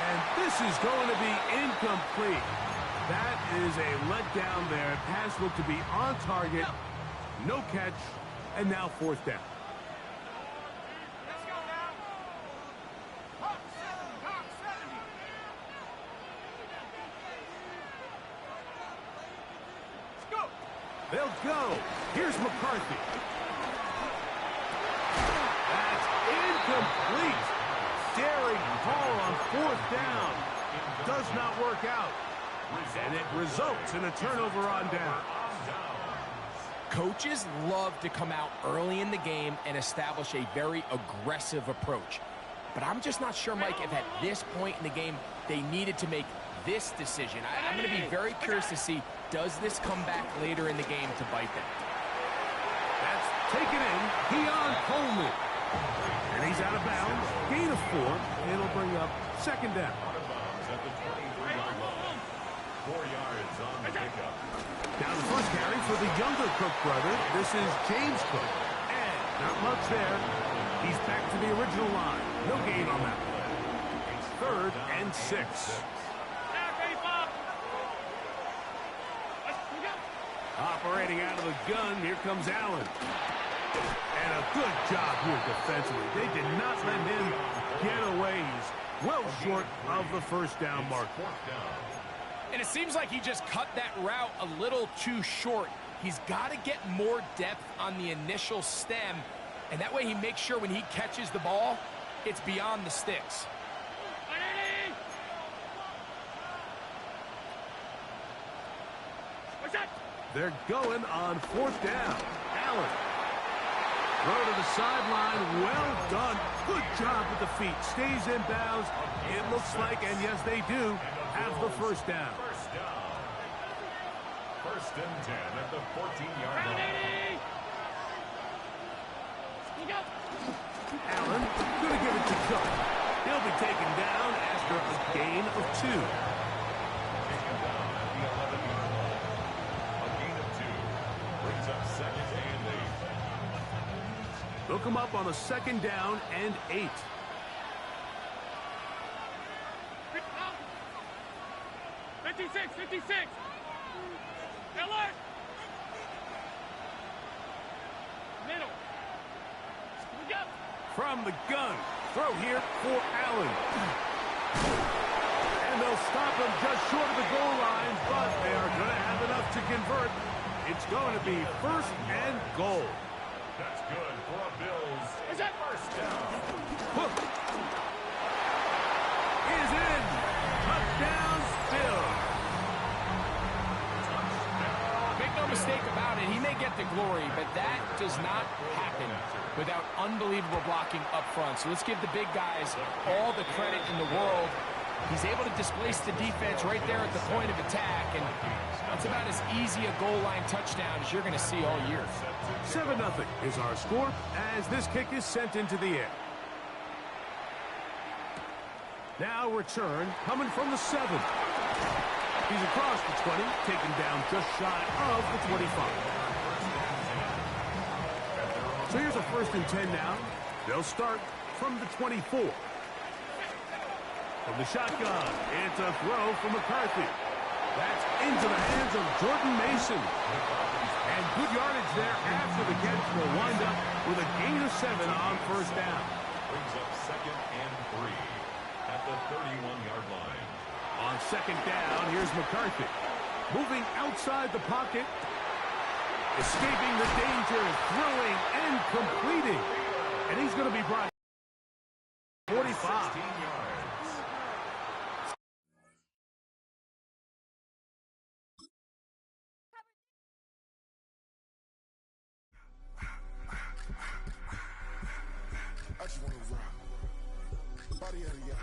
And this is going to be incomplete. That is a letdown there. Pass looked to be on target. No catch. And now fourth down. They'll go. Here's McCarthy. That's incomplete. Daring call on fourth down. Does not work out. And it results in a turnover on down. Coaches love to come out early in the game and establish a very aggressive approach. But I'm just not sure, Mike, if at this point in the game they needed to make this decision. I'm going to be very curious to see, does this come back later in the game to bite them? That's taken in. Keon Coleman. And he's out of bounds. Gain of 4. It'll bring up second down. 4 yards on the pickup. Now the first carry for the younger Cook brother. This is James Cook. And not much there. He's back to the original line. No gain on that one. 3rd and 6. Operating out of the gun, here comes Allen. And a good job here defensively. They did not let him get away. He's well short of the first down mark. And it seems like he just cut that route a little too short. He's got to get more depth on the initial stem, and that way he makes sure when he catches the ball, it's beyond the sticks. They're going on fourth down. Allen. Throw to the sideline. Well done. Good job with the feet. Stays in bounds. It looks like, and yes, they do, have the first down. First and 10 at the 14-yard line. Allen going to give it to Cook. He'll be taken down after a gain of 2. Taken down at the 11-yard line. A gain of 2 brings up second and 8. They'll come up on a second down and 8. From the gun, throw here for Allen. And they'll stop him just short of the goal line, but they are going to have enough to convert. It's going to be 1st and goal. That's good for a Bills. Is that first down? Hook is in. Touchdown, Bills. Make no mistake about it, he may get the glory, but that does not happen without unbelievable blocking up front. So let's give the big guys all the credit in the world. He's able to displace the defense right there at the point of attack, and that's about as easy a goal line touchdown as you're going to see all year. 7-0 is our score as this kick is sent into the air. Now return coming from the 7. He's across the 20, taken down just shy of the 25. So here's a 1st and 10 now. They'll start from the 24. From the shotgun, it's a throw from McCarthy. That's into the hands of Jordan Mason. And good yardage there after the catch. Will wind up with a gain of 7 on first down. Brings up second and 3 at the 31-yard line. On second down, here's McCarthy. Moving outside the pocket. Escaping the danger, throwing and completing. And he's going to be brought 45. 16 yards. I just want to rock. Body out of y'all.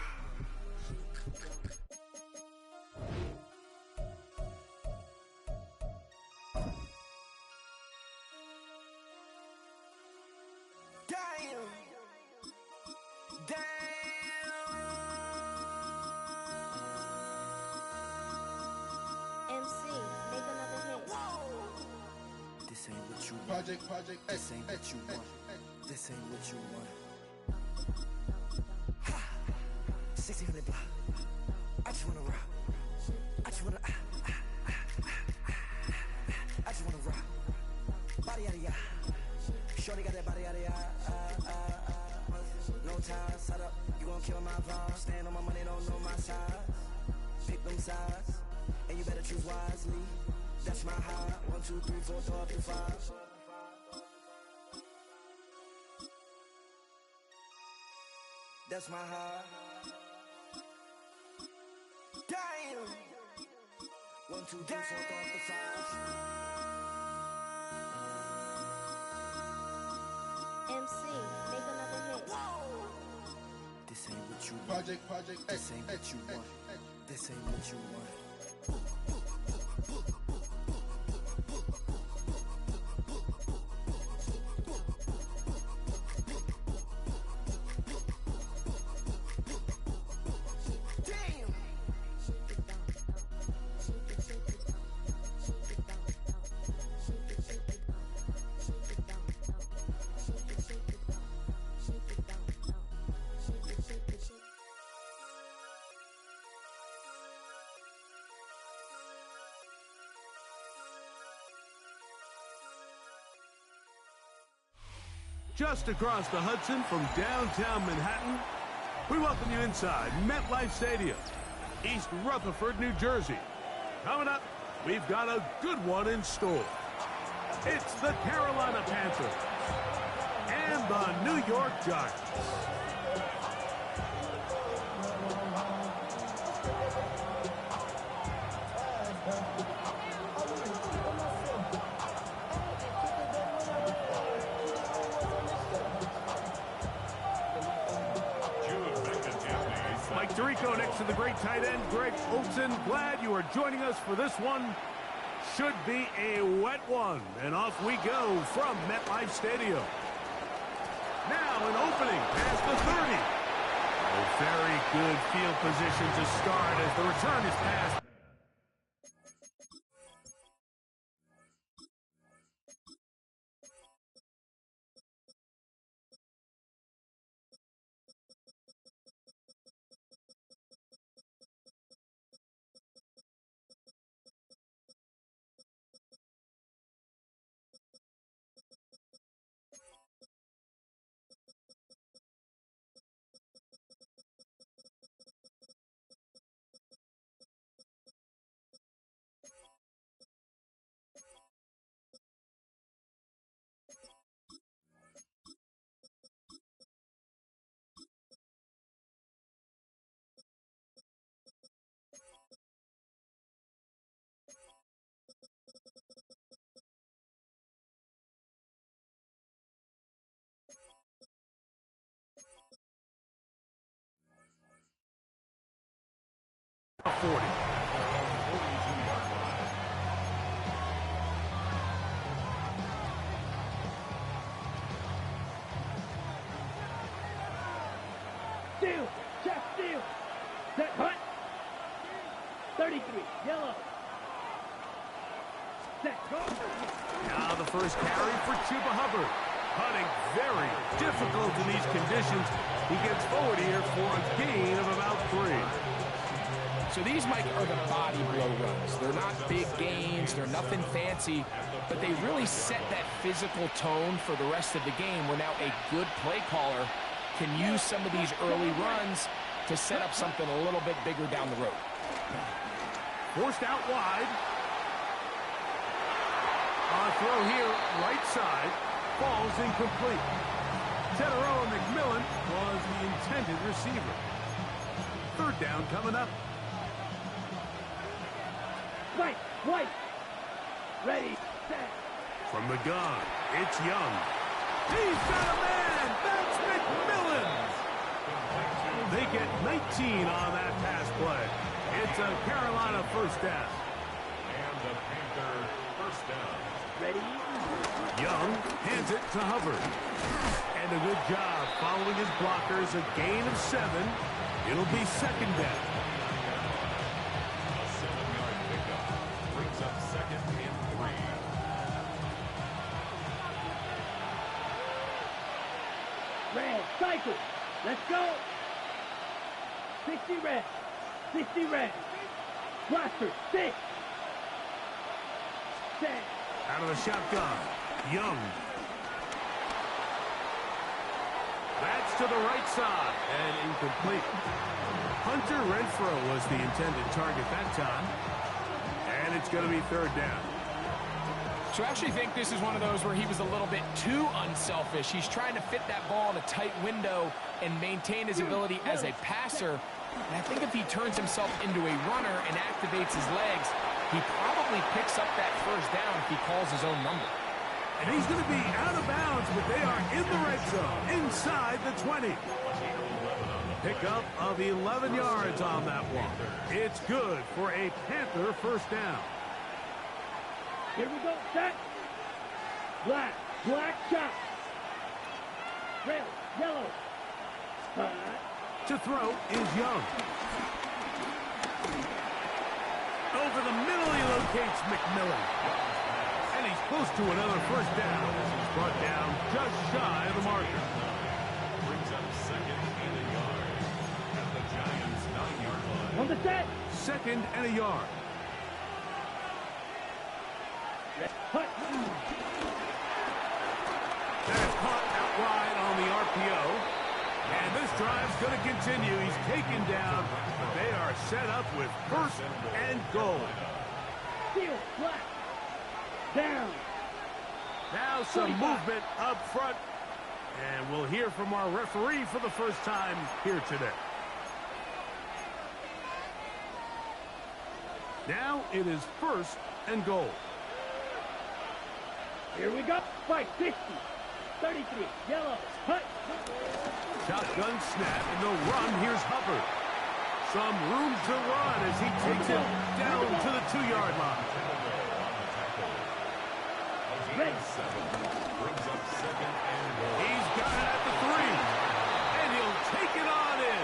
This ain't what you want. Project, This ain't what you want. This ain't what you want. Ha! 1600 block. gon' kill my vibe. Stand on my money, don't know my size. Pick them sides, and you better choose wisely. That's my high. 1, 2, 3, 4, 5. That's my high. Damn. 1, 2, 3, 4, 5. MC, make another hit. This ain't what you want. Project X. This ain't what you want. This ain't what you want. Just across the Hudson from downtown Manhattan, we welcome you inside MetLife Stadium, East Rutherford, New Jersey. Coming up, we've got a good one in store. It's the Carolina Panthers and the New York Giants. Mike Tirico next to the great tight end, Greg Olson. Glad you are joining us for this one. Should be a wet one. And off we go from MetLife Stadium. Now an opening past the 30. A very good field position to start as the return is passed. A 40. Steal, check, steal. Set, hunt. 33, yellow. Set, go. Now the first carry for Chuba Hubbard. Hunting very difficult in these conditions. He gets forward here for a gain of about 3. So these, Mike, are the body blow runs. They're not big gains. They're nothing fancy. But they really set that physical tone for the rest of the game where now a good play caller can use some of these early runs to set up something a little bit bigger down the road. Forced out wide. On a throw here, right side. Falls incomplete. Teteroa McMillan was the intended receiver. Third down coming up. White. Ready, set. From the gun, it's Young. He's got a man! That's McMillan! They get 19 on that pass play. It's a Carolina first down. And the Panthers first down. Ready. Young hands it to Hubbard. And a good job following his blockers. A gain of 7. It'll be second down. A 7-yard pickup brings up second and 3. Red, cycle. Let's go. 60 red. 60 red. Blaster, 6. Set. Out of the shotgun, Young. That's to the right side and incomplete. Hunter Renfrow was the intended target that time. And it's going to be third down. So I actually think this is one of those where he was a little bit too unselfish. He's trying to fit that ball in a tight window and maintain his ability as a passer. And I think if he turns himself into a runner and activates his legs, he probably picks up that first down if he calls his own number. And he's going to be out of bounds, but they are in the red zone, inside the 20. Pickup of 11 yards on that one. It's good for a Panther first down. Here we go, set. Black shot. Red, yellow. To throw is Young. Over the middle, he locates McMillan. And he's close to another first down. He's brought down just shy of the marker. Brings up second and a yard at the Giants' 9-yard line. On the set. Second and a yard. Hut. That's caught out wide on the RPO. And this drive's going to continue. He's taken down. They are set up with first and goal. Steal. Black. Down. Now some movement up front. And we'll hear from our referee for the first time here today. Now it is first and goal. Here we go. Fight 50. 33. Yellow. Hut. Shotgun snap and they'll run. Here's Hubbard. Some room to run as he takes it down to the 2-yard line. Red. Brings up second and goal. He's got it at the 3. And he'll take it on in.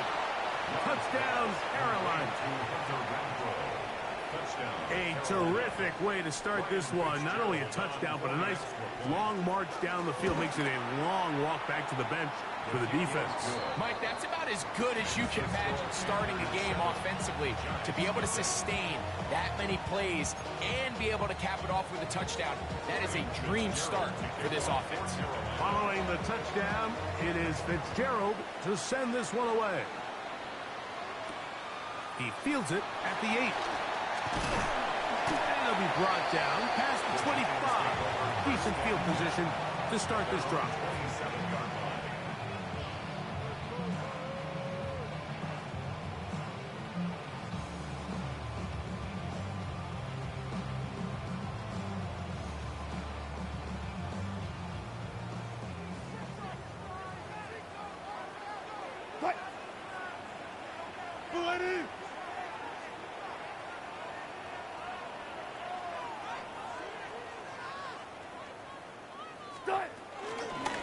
Touchdown, Carolina. A terrific way to start this one. Not only a touchdown, but a nice long march down the field. Makes it a long walk back to the bench for the defense. Mike, that's about as good as you can imagine starting a game offensively. To be able to sustain that many plays and be able to cap it off with a touchdown, that is a dream start for this offense. Following the touchdown, it is Fitzgerald to send this one away. He fields it at the 8. And he'll be brought down past the 25. Decent field position to start this drive.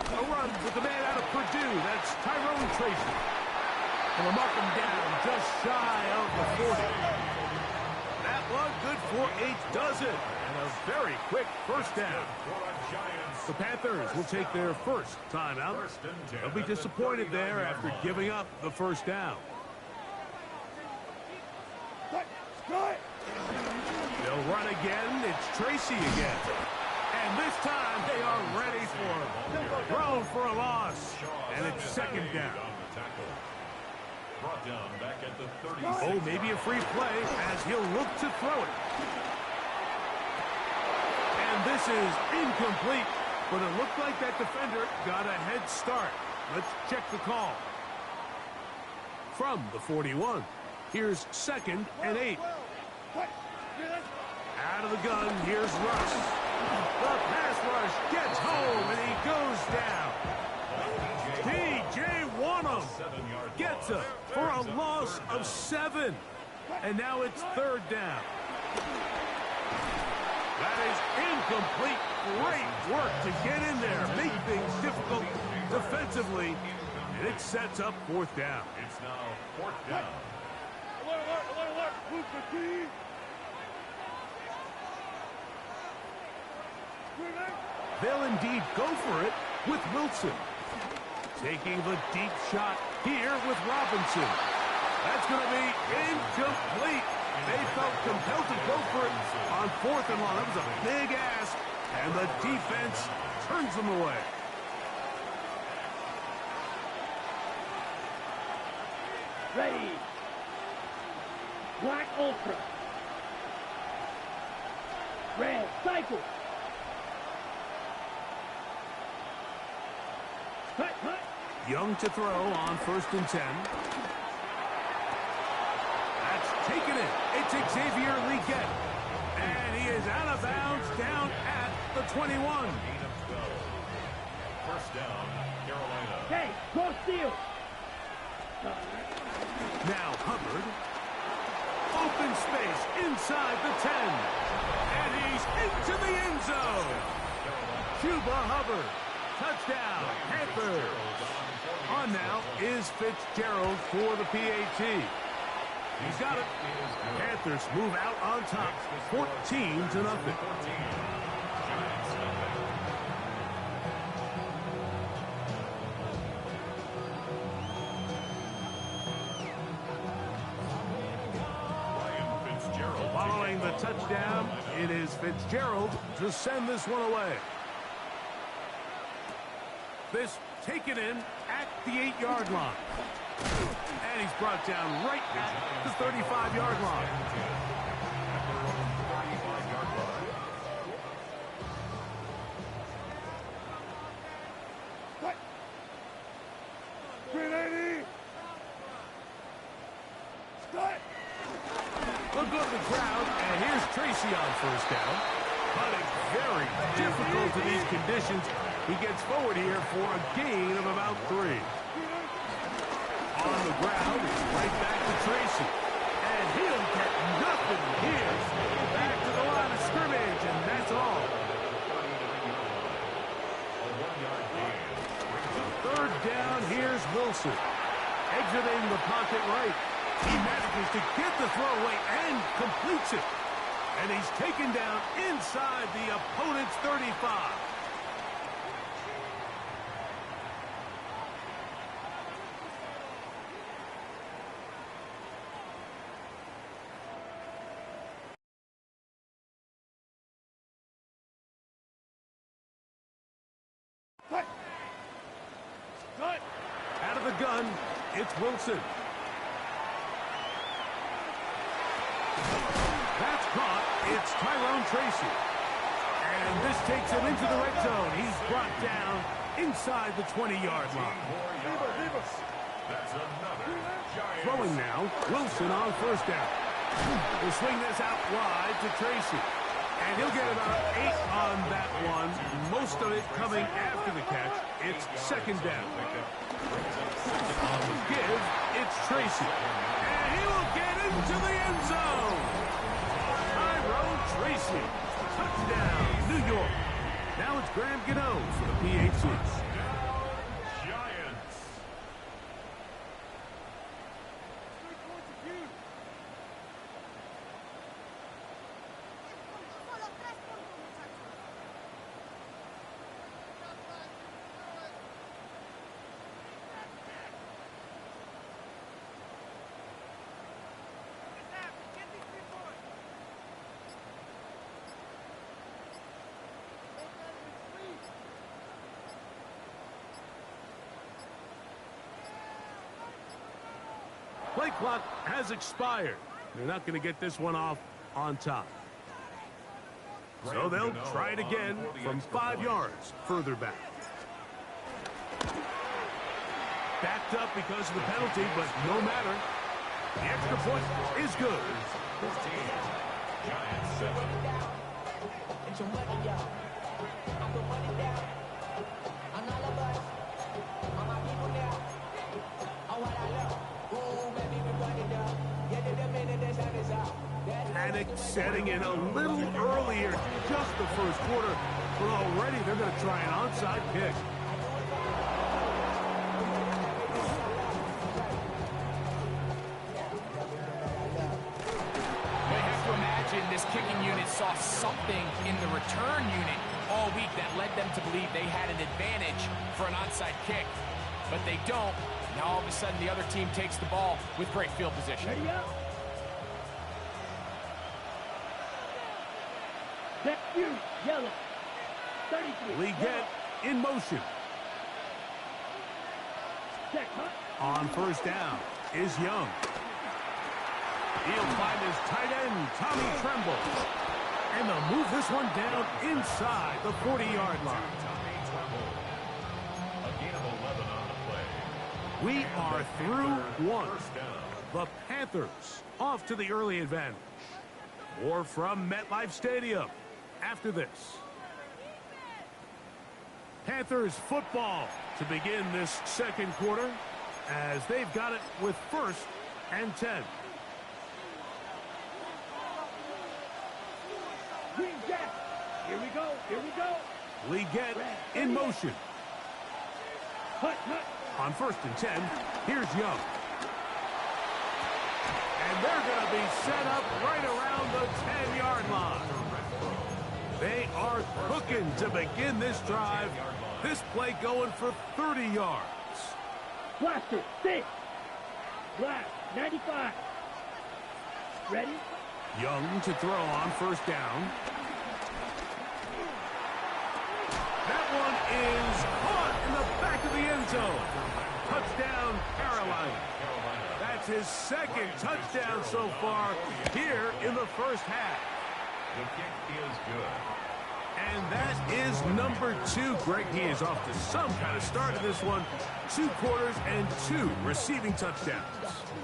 A run with the man out of Purdue. That's Tyrone Tracy. And we'll mark him down just shy of the 40. That one good for 8 dozen. And a very quick first down. The Panthers will take their first timeout. They'll be disappointed there after giving up the first down. They'll run again. It's Tracy again. And this time they are ready for him. Thrown for a loss. And it's second down. Brought down back at the 30. Oh, maybe a free play as he'll look to throw it. And this is incomplete. But it looked like that defender got a head start. Let's check the call. From the 41, here's second and 8. Out of the gun, here's Rush. The pass rush gets home, and he goes down. T.J. Wanham gets it for a loss of 7. And now it's third down. That is incomplete. Great work to get in there, make things difficult defensively, and it sets up fourth down. It's now fourth down. They'll indeed go for it with Wilson. Taking the deep shot here with Robinson. That's going to be incomplete. They felt compelled to go for it on 4th and long. That was a big ask, and the defense turns them away. Ready. Black Ultra. Red Cycle. Cut, cut. Young to throw on 1st and 10. That's taken it. It's Xavier Leggett. And he is out of bounds down at the 21. Gain of 12. First down, Carolina. Hey, go steal. Now Hubbard. Open space inside the 10. And he's into the end zone. Cuba Hubbard. Touchdown, Panthers. On now is Fitzgerald for the PAT. He's got it. Panthers move out on top, 14-0. Following the touchdown, it is Fitzgerald to send this one away. This taken in at the 8-yard line. And he's brought down right at the 35-yard line. What? 380. Start. Look go to the crowd, and here's Tracy on 1st down. But it's very difficult in these conditions. He gets forward here for a gain of about 3. On the ground, it's right back to Tracy. And he'll get nothing here. Back to the line of scrimmage, and that's all. Third down, here's Wilson. Exiting the pocket right. He manages to get the throw away and completes it. And he's taken down inside the opponent's 35. Out of the gun, it's Wilson. That's caught. It's Tyrone Tracy. And this takes him into the red zone. He's brought down inside the 20-yard line. Throwing now, Wilson on 1st down. He'll swing this out wide to Tracy. And he'll get about 8 on that one. Most of it coming after the catch. It's 2nd down. On the give, it's Tracy. And he will get into the end zone. Tyrone Tracy. Touchdown, New York. Now it's Graham Gano for the PATs. Play clock has expired. They're not going to get this one off on top. So they'll try it again from 5 yards further back. Backed up because of the penalty, but no matter. The extra point is good. Panic setting in a little earlier, just the first quarter, but already they're going to try an onside kick. I have to imagine this kicking unit saw something in the return unit all week that led them to believe they had an advantage for an onside kick, but they don't. Now all of a sudden the other team takes the ball with great field position. There you go. That's you, yellow. 33. Leggett in motion. Check, huh? On 1st down. is Young. He'll find his tight end, Tommy Tremble. And they'll move this one down inside the 40-yard line. A gain of 11 on the play. We are through one. The Panthers off to the early advantage. More from MetLife Stadium after this. Panthers football to begin this second quarter as they've got it with 1st and 10. Green Jack. Here we go. Here we go. Leggett in motion. Hut, hut. On 1st and 10, here's Young. And they're going to be set up right around the 10-yard line. They are cooking to begin this drive. This play going for 30 yards. Blaster, 6. Blast, 95. Ready? Young to throw on 1st down. That one is caught in the back of the end zone. Touchdown, Carolina. That's his 2nd touchdown so far here in the 1st half. The kick is good. And that is number 2. Greg, he is off to some kind of start in this one. 2 quarters and 2 receiving touchdowns.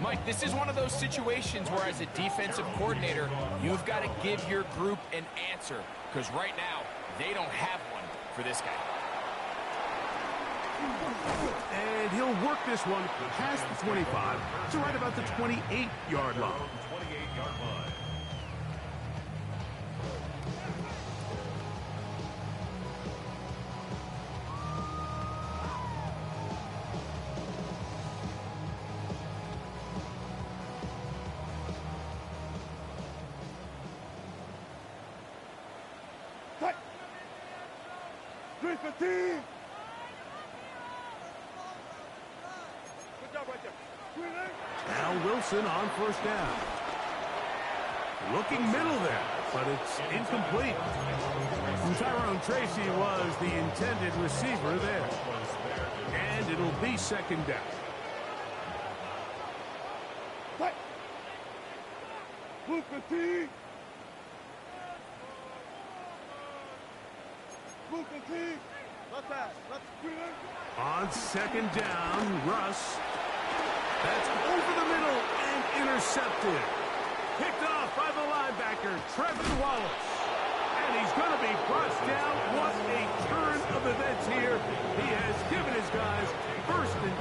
Mike, this is one of those situations where as a defensive coordinator, you've got to give your group an answer. Because right now, they don't have one for this guy. And he'll work this one past the 25 to right about the 28-yard line. 28-yard line. Cut. 315. Good job right there. Now Wilson on 1st down. Looking middle there, but it's incomplete. And Tyrone Tracy was the intended receiver there. And it'll be 2nd down. Cut. Blue 15. Blue 15. Left pass. Left screen. On 2nd down, Russ. That's over the middle and intercepted. Picked off by the linebacker, Trevor Wallace. And he's going to be brought down. What a turn of events here. He has given his guys 1st and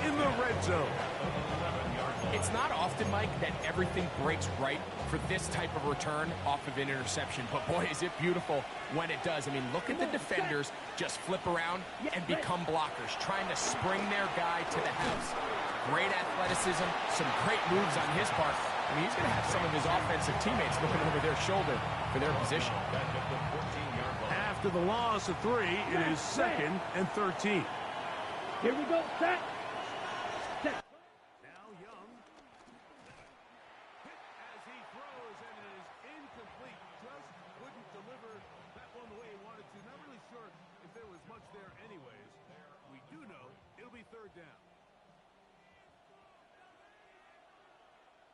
10 in the red zone. It's not often, Mike, that everything breaks right for this type of return off of an interception. But, boy, is it beautiful when it does. I mean, look at the defenders just flip around and become blockers, trying to spring their guy to the house. Great athleticism, some great moves on his part. I mean, he's going to have some of his offensive teammates looking over their shoulder for their position. After the loss of 3, it is 2nd and 13. Here we go. Set. Set. Now Young. Hit as he throws, and it is incomplete. Just couldn't deliver that one the way he wanted to. Not really sure if there was much there anyways. We do know it'll be 3rd down.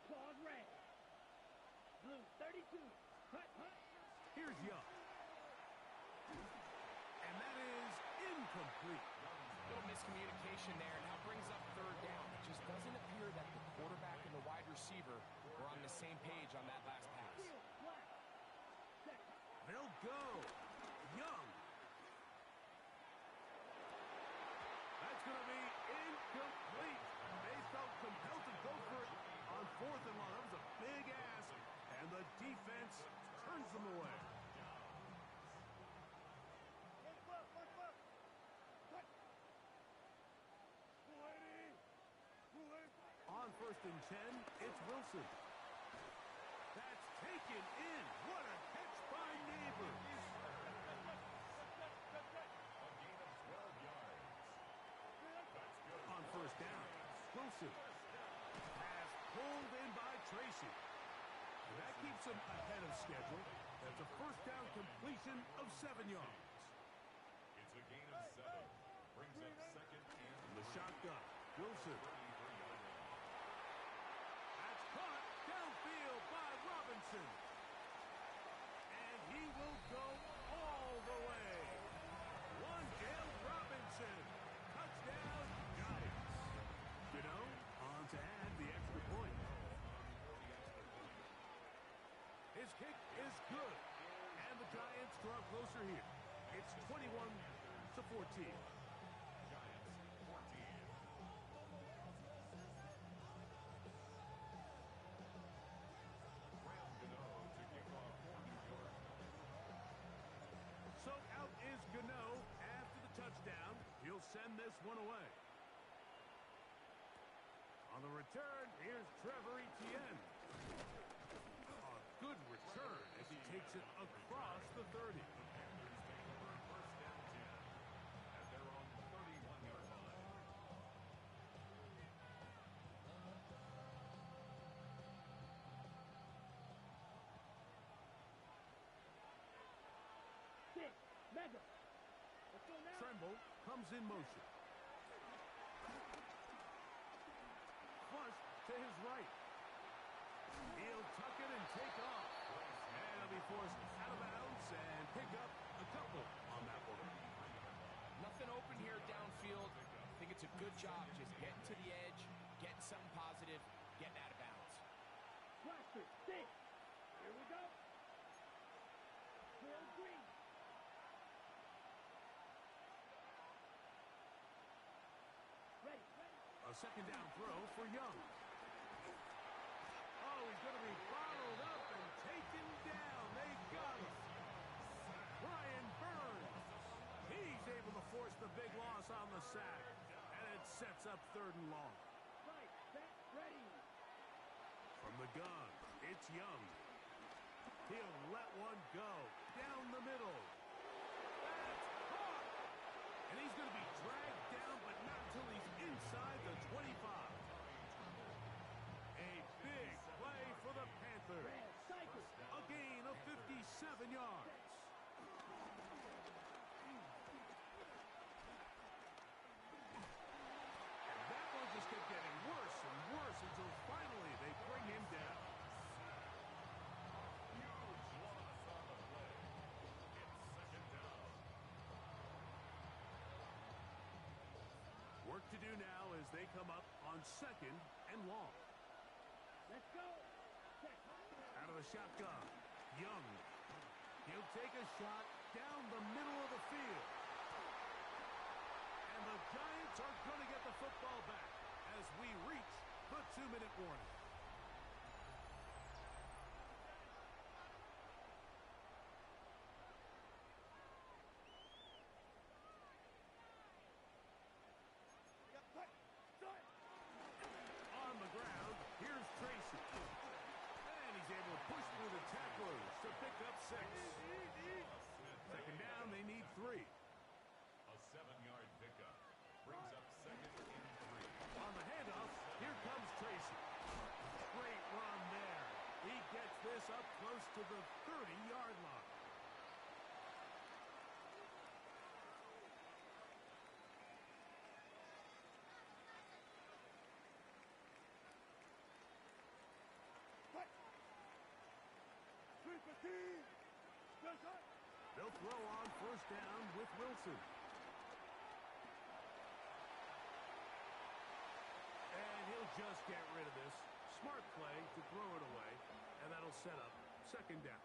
Claws red. Blue 32. Hut, hut. Here's Young. And that is incomplete. Little miscommunication there, and now brings up 3rd down. It just doesn't appear that the quarterback and the wide receiver were on the same page on that last pass. They'll go. Young. That's going to be incomplete. They felt compelled to go for it on 4th and long. That was a big ask, and the defense turns them away. On 1st and 10, it's Wilson. That's taken in. What a catch by Neighbors. On 1st down, Wilson. Pass pulled in by Tracy. That keeps him ahead of schedule. That's a 1st down completion of 7 yards. It's a gain of 7. Brings up 2nd and The shotgun. Wilson. good. And the Giants draw closer here. It's 21-14. Giants 14. Graham Gano to kick off for New York. So out is Gano after the touchdown. He'll send this one away. On the return, here's Trevor Etienne. A good return as he takes it across the 30. The Panthers take over first down 10 at their own 31-yard line. Six. Mega. Let's go now. Tremble comes in motion. Flush to his right. He'll tuck it and take off. And he'll be forced out of bounds and pick up a couple on that one. Nothing open here downfield. I think it's a good job just getting to the edge, getting something positive, getting out of bounds. Blaster. Six. Here we go. Full green. Ready. A second down throw for Young. Oh, he's going to be bottled up and taken down. They got him. Brian Burns. He's able to force the big loss on the sack. And it sets up 3rd and long. Right. Set. Ready. From the gun, it's Young. He'll let one go down the middle. That's caught. And he's going to be dragged down, but not until he's inside the 25. A big play for the Panthers. Red. Cycle. A gain of 57 yards. And that one just kept getting worse and worse until finally they bring him down. Huge loss on the play. It's second down. Work to do now as they come up on 2nd and long. Let's go. Set. Out of the shotgun, Young. He'll take a shot down the middle of the field. And the Giants are going to get the football back as we reach the 2-minute warning. On the ground, here's Tracy. And he's able to push through the tacklers to pick up 6. Second down, they need 3. A 7-yard pickup brings up 2nd and 3. On the handoff, here comes Tracy. Great run there. He gets this up close to the 30-yard line. They'll throw on 1st down with Wilson. And he'll just get rid of this. Smart play to throw it away, and that'll set up 2nd down.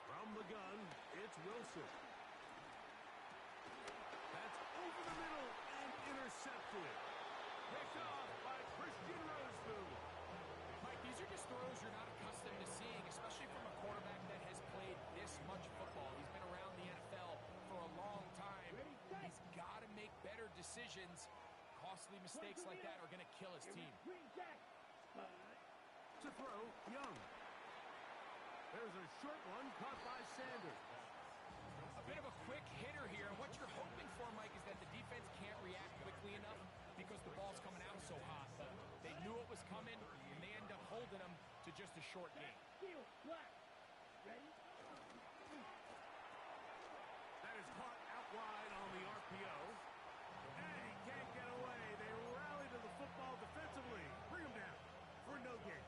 From the gun, it's Wilson. That's over the middle and intercepted. Picked off by Christian Rosefield. Mike, these are just throws you're not accustomed to seeing, especially from a quarterback that has played this much football. He's been around the NFL for a long time. He's got to make better decisions. Costly mistakes like that are going to kill his team. Green Jack. To throw, Young. There's a short one caught by Sanders. A bit of a quick hitter here, and what you're hoping for, Mike, is that the defense can't react quickly enough because the ball's coming out so hot. But they knew it was coming, and they end up holding them to just a short game. Steel. Black. Ready. That is caught out wide on the RPO. And he can't get away. They rally to the football defensively. Bring him down for no gain.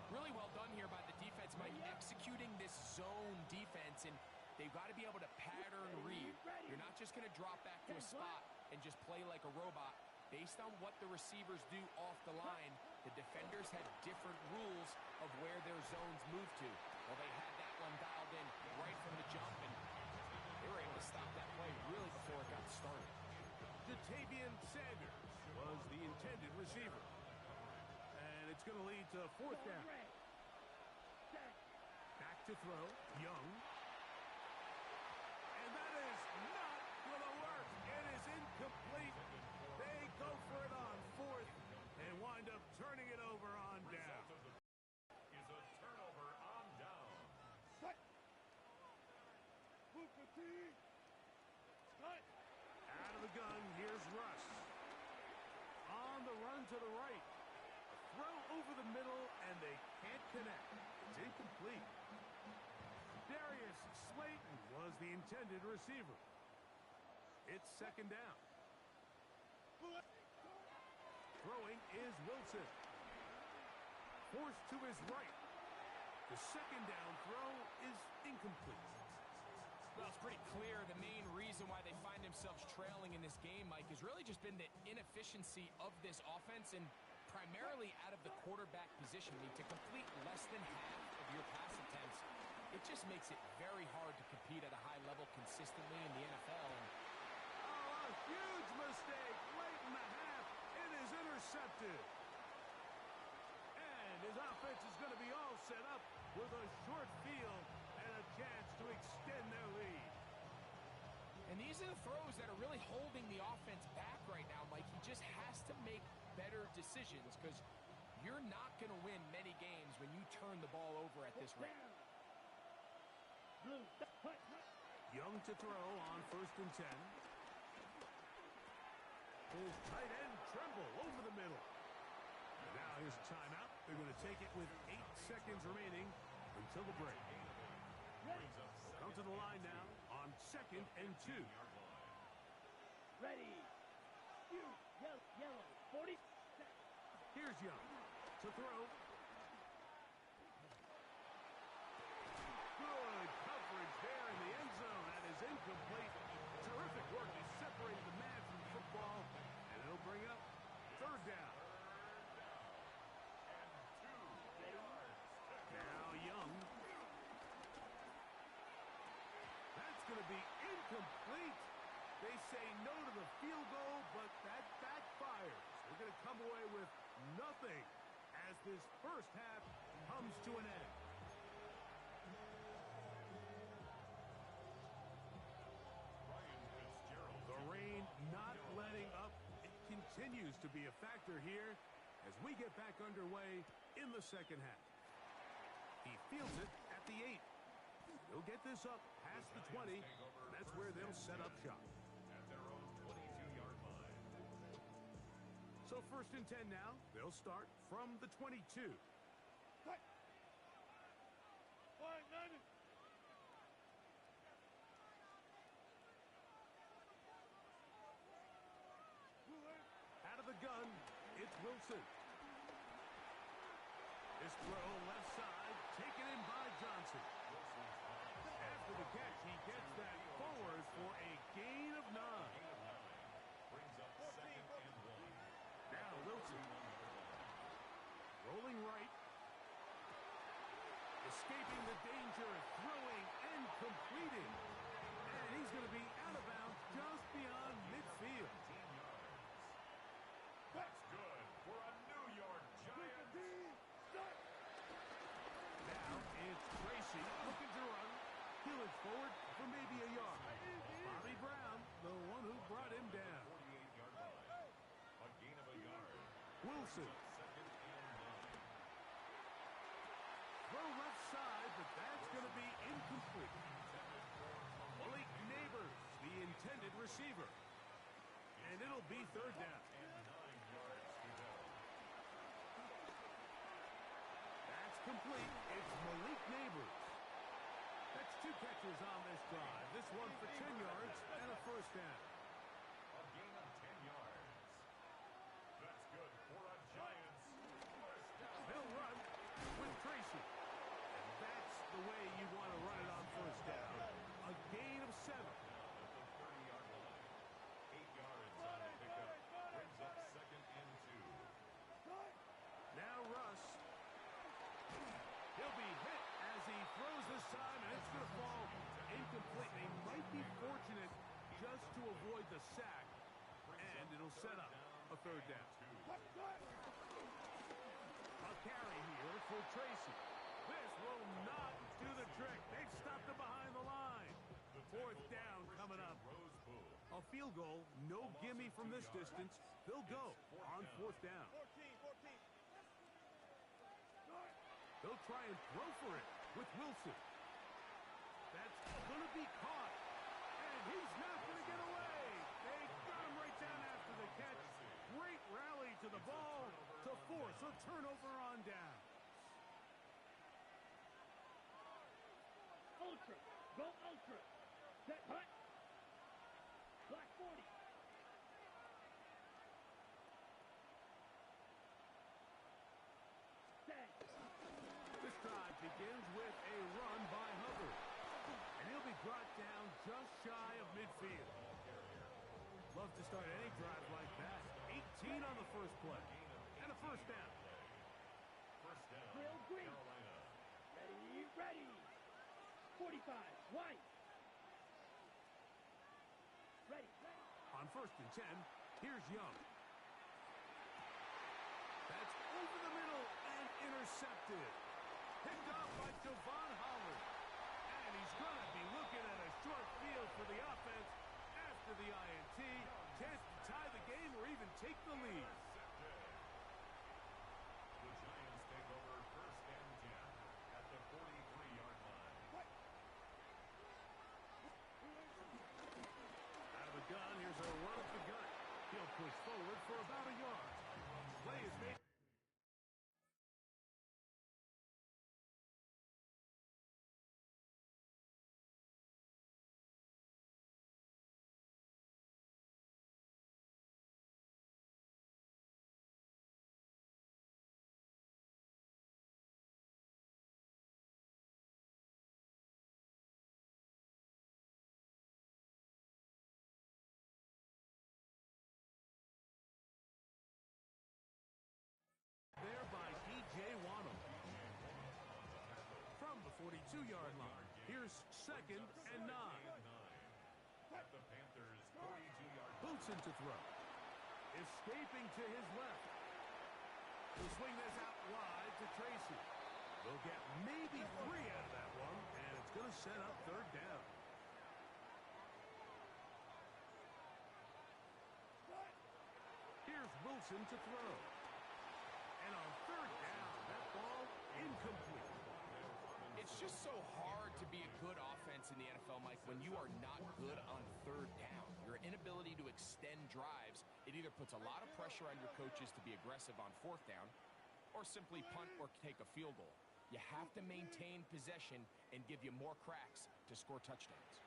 Really well done here by the defense, Mike, executing this zone defense. And they've got to be able to pattern read. You're not just going to drop back to a spot and just play like a robot. Based on what the receivers do off the line, the defenders have different rules of where their zones move to. Well, they had that one dialed in right from the jump, and they were able to stop that play really before it got started. Jatavian Sanders was the intended receiver. And it's going to lead to fourth down. Back to throw, Young. And that is not going to work. It is incomplete. They go for it on fourth and wind up turning it over on down. Is a turnover on down. Out of the gun, here's Russ. On the run to the right. Throw over the middle, and they can't connect. It's incomplete. Darius Slayton was the intended receiver. It's second down. Throwing is Wilson. Forced to his right. The second down throw is incomplete. Well, it's pretty clear the main reason why they find themselves trailing in this game, Mike, has really just been the inefficiency of this offense and primarily out of the quarterback position. I mean, to complete less than half of your pass attempts, it just makes it very hard to compete at a high level consistently in the NFL. Oh, a huge mistake late in the half. It is intercepted. And his offense is going to be all set up with a short field and a chance to extend their lead. And these are the throws that are really holding the offense back right now, Mike. He just has to make better decisions because you're not going to win many games when you turn the ball over at this rate. Young to throw on 1st and 10. His tight end Tremble over the middle. And now here's a timeout. They're going to take it with 8 seconds remaining until the break. Come to the line now on 2nd and 2. Ready. Yellow. 40. Here's Young to throw. Good coverage there in the end zone. That is incomplete. Terrific work to separate the man from football. And it'll bring up 3rd down. Now Young. That's going to be incomplete. They say no to the field goal, but that backfires. They're going to come away with nothing as this first half comes to an end. The rain not letting up. It continues to be a factor here as we get back underway in the second half. He fields it at the 8. He'll get this up past the 20. And that's where they'll set up shop. At their own 22-yard line. So 1st and 10 now. They'll start from the 22. Out of the gun, it's Wilson. This throw left side, taken in by Johnson. After the catch, he gets that forward for a gain of 9. Brings up 2nd and 1. Now Wilson. Rolling right. Escaping the danger, throwing and completing. And he's going to be out of bounds just beyond midfield. That's good for a New York Giant. Now it's Tracy looking to run. He'll forward for maybe a yard. Bobby Brown, the one who brought him down. 48-yard line. A gain of a yard. Wilson. 2nd and 9. Throw left side, but that's going to be incomplete. Malik Neighbors, the intended receiver. And it'll be 3rd down. And 9 yards to go. That's complete. It's Malik Neighbors. That's 2 catches on this drive. This one for 10 yards and a 1st down. A gain of 10 yards. That's good for a Giants 1st down. They'll run with Tracy. And that's the way you want to run it on 1st down. A fortunate just to avoid the sack, and it'll set up a third down. A carry here for Tracy. This will not do the trick. They've stopped him behind the line. Fourth down coming up. A field goal, no gimme from this distance. They'll go on fourth down. They'll try and throw for it with Wilson. That's going to be caught. And he's not going to get away. They got him right down after the catch. Great rally to the ball to force a turnover on down. Ultra. Go ultra. Set hut. Black 40. Set. This drive begins with a run by Hubbard. And he'll be brought down just shy of midfield. Love to start any drive like that. 18 on the first play. And a first down. First down, Drill green. Carolina. Ready, ready. 45. White. Ready, ready. On first and 10, here's Young. That's over the middle and intercepted. Picked off by Javon Holland. And he's going to be looking at a short field for the offense after the INT. Chance to tie the game or even take the lead. The Giants take over first and 10 at the 43-yard line. Out of the gun, here's a run at the gut. He'll push forward for about a yard. Play is made. There by D.J. Waddle. From the 42-yard line, here's second and 9. At the Panthers' 42-yard line. Wilson to throw. Escaping to his left. He'll swing this out wide to Tracy. They'll get maybe 3 out of that one, and it's going to set up third down. Here's Wilson to throw. And on third down, that ball incomplete. It's just so hard to be a good offense in the NFL, Mike, when you are not good on third down. Your inability to extend drives, it either puts a lot of pressure on your coaches to be aggressive on fourth down or simply punt or take a field goal. You have to maintain possession and give you more cracks to score touchdowns.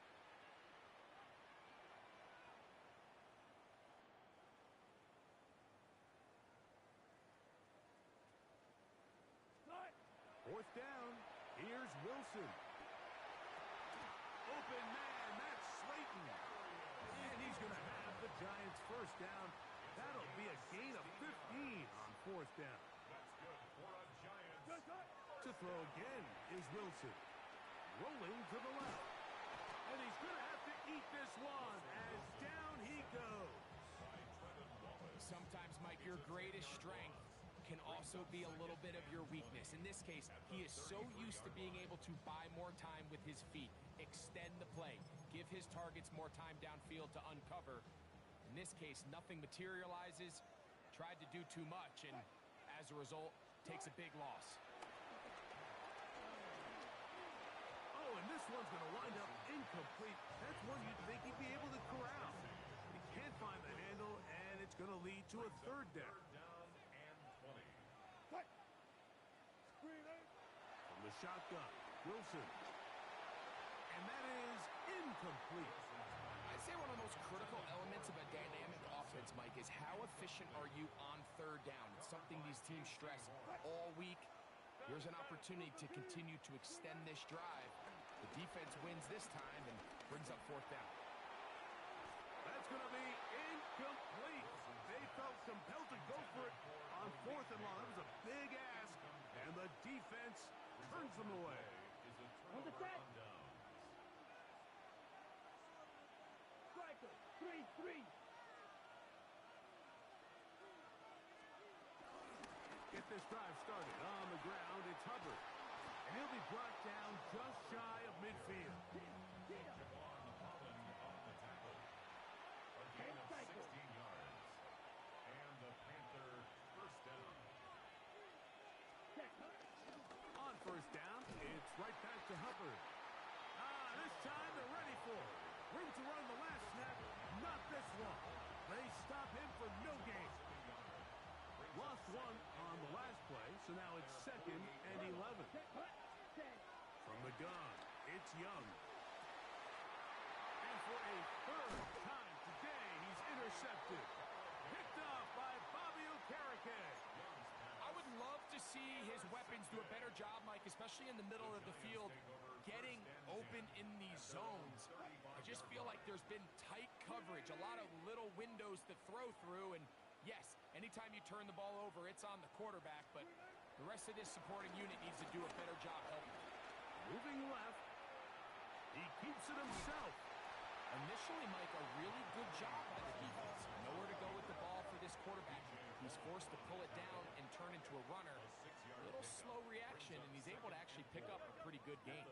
Fourth down. Here's Wilson. Open man. That's Slayton. And he's going to have the Giants first down. That'll be a gain of 15 on fourth down. That's good for a Giants. To throw again is Wilson. Rolling to the left. And he's going to have to eat this one as down he goes. Sometimes, Mike, your greatest strength can also be a little bit of your weakness. In this case, he is so used to being able to buy more time with his feet, extend the play, give his targets more time downfield to uncover. In this case, nothing materializes, tried to do too much, and as a result, takes a big loss. Oh, and this one's going to wind up incomplete. That's one you'd think he'd be able to corral. He can't find the handle, and it's going to lead to a third down. Third down and 20. From the shotgun, Wilson. And that is incomplete. I'd say one of the most critical elements of a dynamic offense, Mike, is how efficient are you on third down. It's something these teams stress all week. Here's an opportunity to continue to extend this drive. The defense wins this time and brings up fourth down. That's going to be incomplete. They felt compelled to go for it on fourth and long. That was a big ask, and the defense turns them away. Is a On the turnover set. on downs. Phase 3. Get this drive started on the ground. It's Hubbard. And he'll be brought down just shy of midfield. Javon Holland on the tackle. A gain of 16 yards. And the Panther first down. On first down, it's right back to Hubbard. This time they're ready for it. Room to run the last snap, not this one. They stop him for no gain. Lost one on the last play, so now it's 2nd and 11. From the gun, it's Young. And for a third time today, he's intercepted. Picked off by Bobby Okereke. I would love to see his weapons do a better job, Mike, especially in the middle of the field, getting open in these zones. I just feel like there's been tight coverage, a lot of little windows to throw through, and yes, anytime you turn the ball over, it's on the quarterback, but the rest of this supporting unit needs to do a better job helping. Moving left. He keeps it himself. Initially, Mike, a really good job by the defense. Nowhere to go with the ball for this quarterback. He's forced to pull it down and turn into a runner. A little slow reaction, and he's able to actually pick up a pretty good game.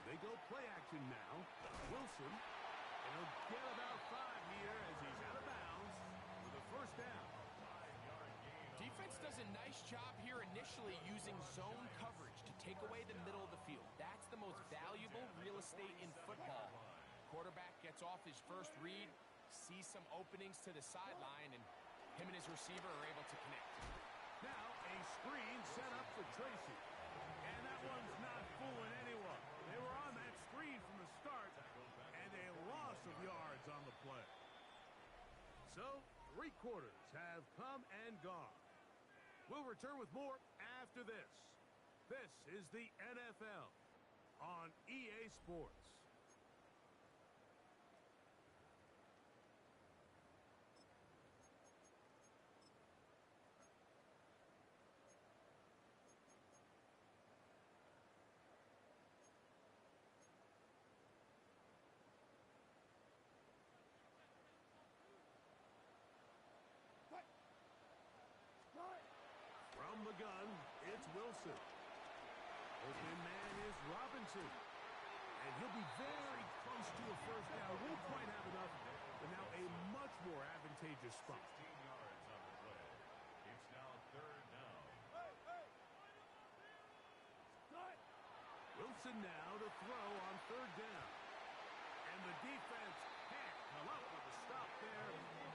They go play action now. Wilson. And he'll get about 5 here as he's out of bounds with a first down. Defense does a nice job here initially using zone coverage to take away the middle of the field. That's the most valuable real estate in football. Quarterback gets off his first read, sees some openings to the sideline, and him and his receiver are able to connect. Now a screen set up for Tracy. And that one's not fooling anyone. They were on that screen from the start, and a loss of yards on the play. So, 3 quarters have come and gone. We'll return with more after this. This is the NFL on EA Sports. From the gun, it's Wilson. Open man is Robinson. And he'll be very close to a first down. Won't quite have enough, but now a much more advantageous spot. 16 yards on the play. It's now 3rd down. Wilson now to throw on 3rd down. And the defense can't come up with a stop there.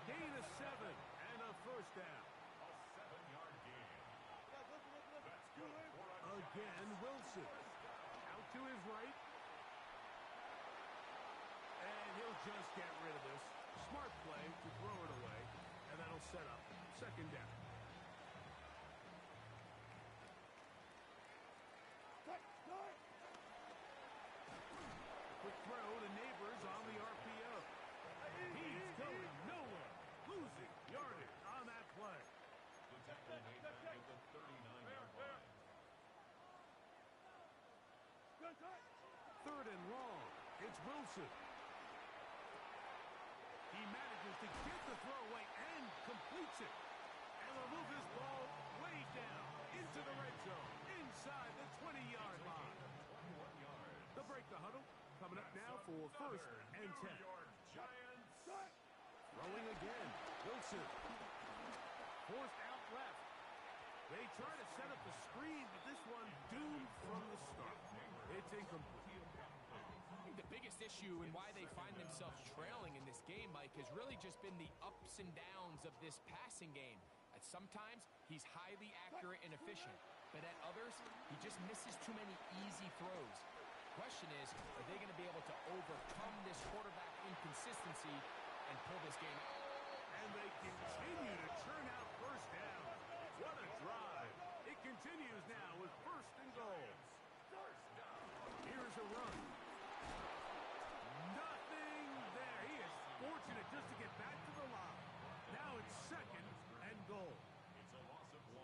Gain of 7 and a first down. A 7-yard gain. That's good. Again, Wilson. Out to his right. And he'll just get rid of this. Smart play to throw it away. And that'll set up 2nd down. Quick throw to Neighbors on the RPO. He's going nowhere. Losing yardage on that play. The tackle made back at the 39-yard line. 3rd and long. It's Wilson. He manages to get the throw away and completes it. And will move this ball way down into the red zone, inside the 20-yard line. 21 yards. They'll break the huddle. Coming up now for 1st and 10. New York Giants. Throwing again. Wilson. Forced out left. They try to set up the screen, but this one doomed from the start. It's incomplete. I think the biggest issue and why they find themselves trailing in this game, Mike, has really just been the ups and downs of this passing game. At sometimes, he's highly accurate and efficient, but at others, he just misses too many easy throws. Question is, are they going to be able to overcome this quarterback inconsistency and pull this game out? And they continue to churn out first down. What a drive. It continues now with 1st and goal. Here's a run. Nothing there. He is fortunate just to get back to the line. Now it's 2nd and goal. It's a loss of 1.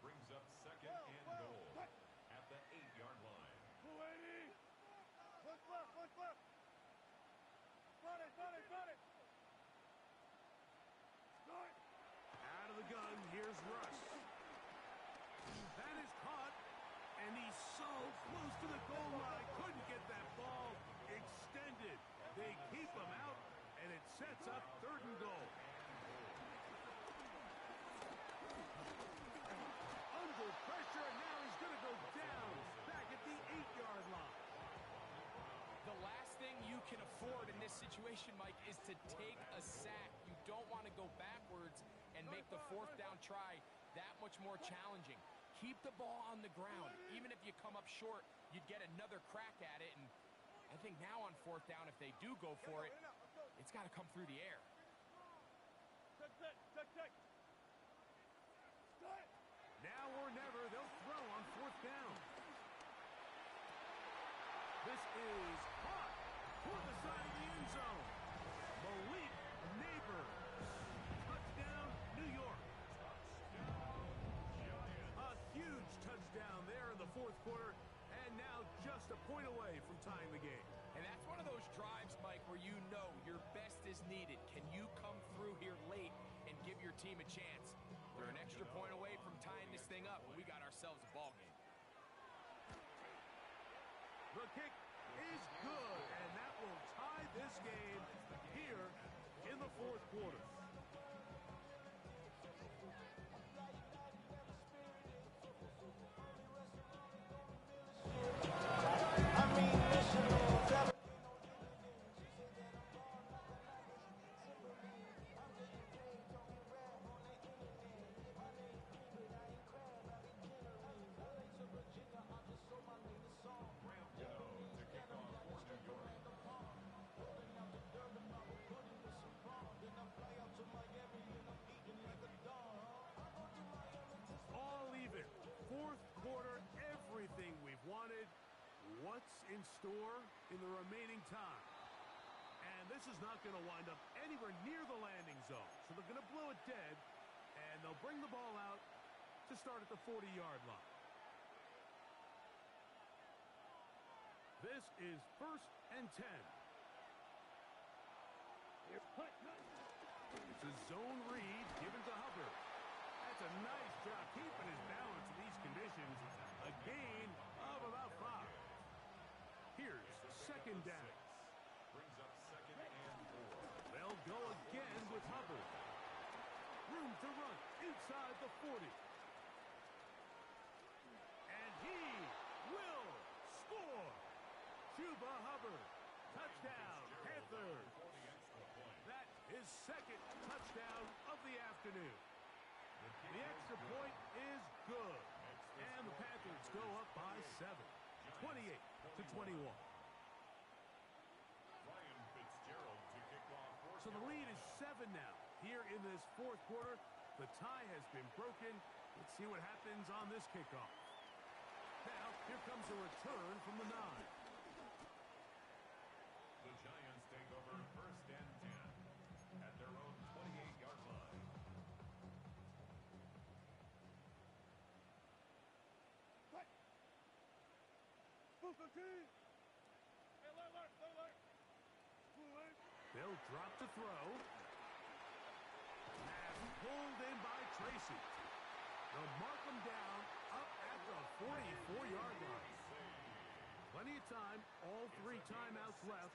Brings up 2nd and goal at the 8-yard line. 280. Look left. Run it. rush. That is caught, and he's so close to the goal line. Couldn't get that ball extended. They keep him out, and it sets up 3rd and goal. Under pressure, and now he's going to go down back at the 8-yard line. The last thing you can afford in this situation, Mike, is to take a sack. You don't want to go backwards and make the 4th down try that much more challenging. Keep the ball on the ground. Even if you come up short, you'd get another crack at it. And I think now on 4th down, if they do go for it, it's got to come through the air. Now or never, they'll throw on 4th down. This is caught toward the side of the end zone. Malik Neighbors. Touchdown, New York. A huge touchdown there in the 4th quarter, and now just a point away from tying the game. And that's one of those drives, Mike, where you know your best is needed. Can you come through here late and give your team a chance? They're an extra point away from tying this thing up, and we got ourselves a ball game. The kick is good, and that will tie this game here in the 4th quarter. All even. 4th quarter, everything we've wanted. What's in store in the remaining time? And this is not going to wind up anywhere near the landing zone. So they're going to blow it dead, and they'll bring the ball out to start at the 40-yard line. This is 1st and 10. It's a zone read given to Hubbard. That's a nice job keeping his balance in these conditions. A gain of about 5. Here's 2nd down. Brings up 2nd and 4. They'll go again with Hubbard. Room to run inside the 40. And he will score. Chuba Hubbard. Touchdown, Panthers. That is 2nd touchdown of the afternoon. The extra point is good. And the Panthers go up by 7. 28-21. So the lead is 7 now. Here in this 4th quarter, the tie has been broken. Let's see what happens on this kickoff. Now, here comes a return from the 9. The Giants take over 1st and 10 at their own 28-yard line. They'll drop to throw. Pass pulled in by Tracy. They'll mark them down up at the 44-yard line. Plenty of time. All 3 timeouts left.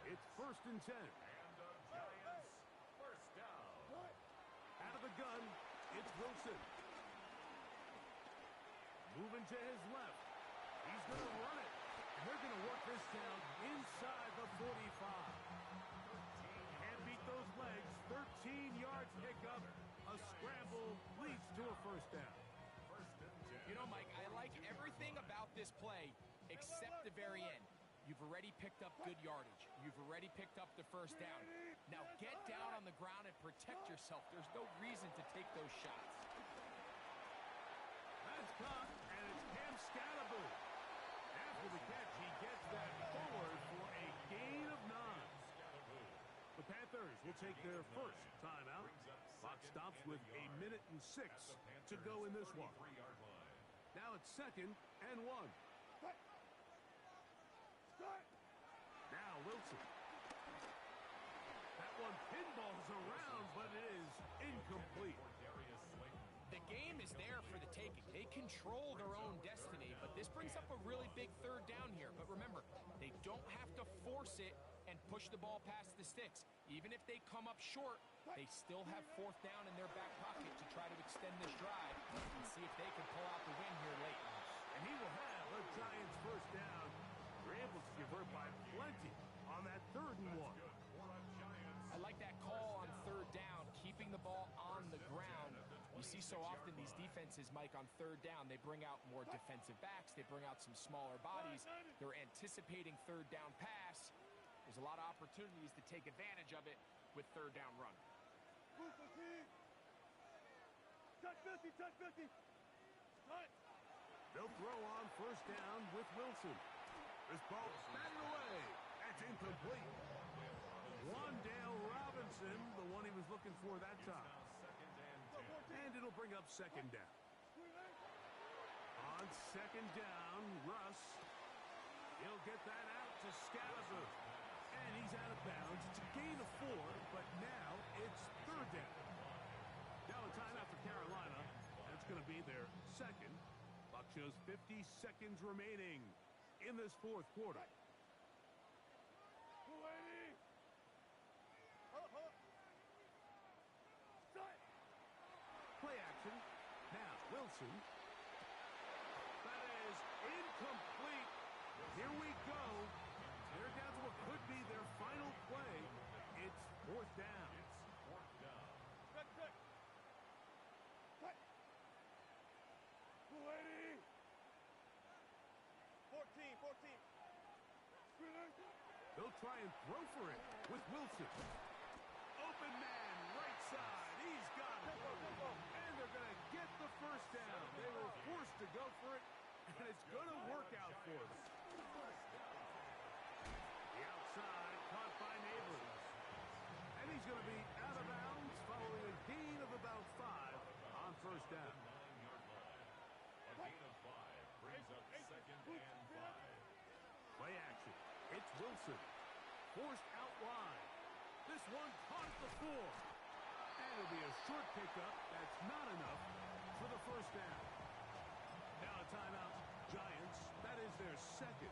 It's 1st and 10. And the Giants 1st down. Out of the gun, it's Wilson. Moving to his left. He's going to run it. And they're going to work this down inside the 45. Can't beat those legs. 13 yards pickup. A scramble leads to a 1st down. You know, Mike, I like everything about this play except the very end. You've already picked up good yardage. You've already picked up the 1st down. Now get down on the ground and protect yourself. There's no reason to take those shots. That's caught, and it's Cam Scalaboo. After the catch, he gets that forward for a gain of 9. The Panthers will take their 1st timeout. Clock stops with 1:06 to go in this one. Now it's 2nd and 1. Now Wilson. That one pinballs around, but it is incomplete. The game is there for the taking. They control their own destiny, but this brings up a really big third down here. But remember, they don't have to force it and push the ball past the sticks. Even if they come up short, they still have fourth down in their back pocket to try to extend this drive and see if they can pull out the win here late. And he will have a Giants first down. They're able to convert by plenty on that 3rd and 1. I like that call on third down, keeping the ball on the ground. You see so often these defenses, Mike, on third down, they bring out more defensive backs. They bring out some smaller bodies. They're anticipating third down pass. There's a lot of opportunities to take advantage of it with third down run. Touch 50, touch 50. Touch. They'll throw on first down with Wilson. This ball batted away. That's incomplete. Wandale Robinson, the one he was looking for that time. And it'll bring up second down. On second down, Russ. He'll get that out to Scalaboo. And he's out of bounds. It's a gain of 4, but now it's third down. Now a timeout for Carolina. That's going to be their second. Clock shows 50 seconds remaining in this 4th quarter. Play action. Now Wilson. That is incomplete. Here we go. They're down to what could be their final play. It's 4th down. It's 4th down. Cut. 14. They'll try and throw for it with Wilson. Open man, right side. He's got it. And they're going to get the first down. They were forced to go for it, and it's going to work out for them. The outside caught by Neighbors. And he's going to be out of bounds following a gain of about 5 on first down. A gain of 5 brings up 2nd and 5. Play action. It's Wilson. Forced out wide. This one caught at the 4. And it'll be a short pickup. That's not enough for the first down. Now a timeout. Giants. That is their second.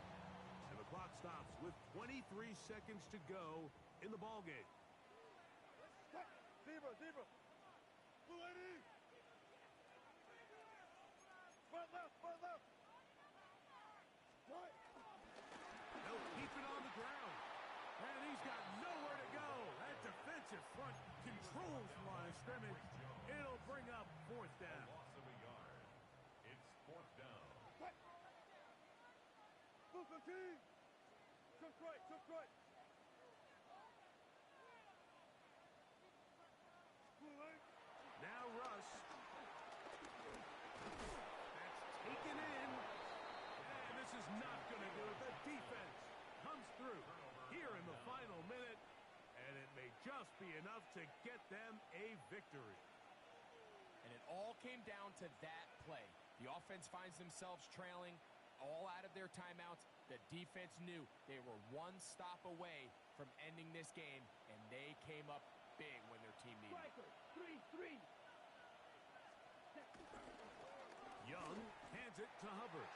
And the clock stops with 23 seconds to go in the ballgame. Zebra. Blue 80. Front left. Right. They'll keep it on the ground. And he's got nowhere to go. That defensive front controls the line of scrimmage. It'll bring up 4th down. Loss of a yard. It's 4th down. Blue 15. Took right. Blue 8. Now Russ. That's taken in. And this is not going to do it. The defense comes through here in the final minute. And it may just be enough to get them a victory. And it all came down to that play. The offense finds themselves trailing, all out of their timeouts. The defense knew they were one stop away from ending this game, and they came up big when their team needed it. Striker, 3-3. Young hands it to Hubbard.